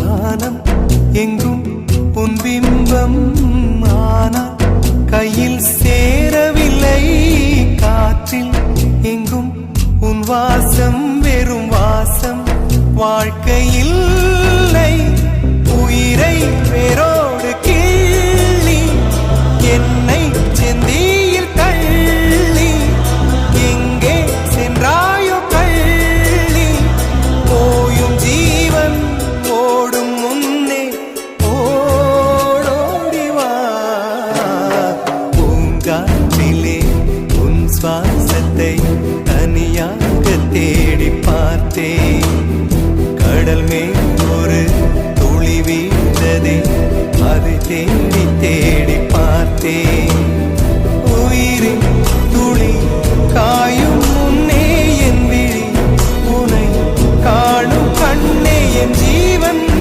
வானம் எங்கும் உன் பிம்பம், ஆனால் கையில் சேரவில்லை. காற்றில் எங்கும் உன் வாசம், வெறும் வாசம் வாழ்க்கையில். உயிரை வேரோடு கிள்ளி என்னை செந்தியில் தள்ளி எங்கே சென்றாயோ கள்ளி. போயும் ஜீவன் ஓடும் முன்னே ஓடோடிவா. பூங்காற்றிலே உன் சுவாசத்தை தனியாக தேடி பார்த்தேன். கடல் மேல் ஒரு துளி வீழ்ந்ததே, அது தேடி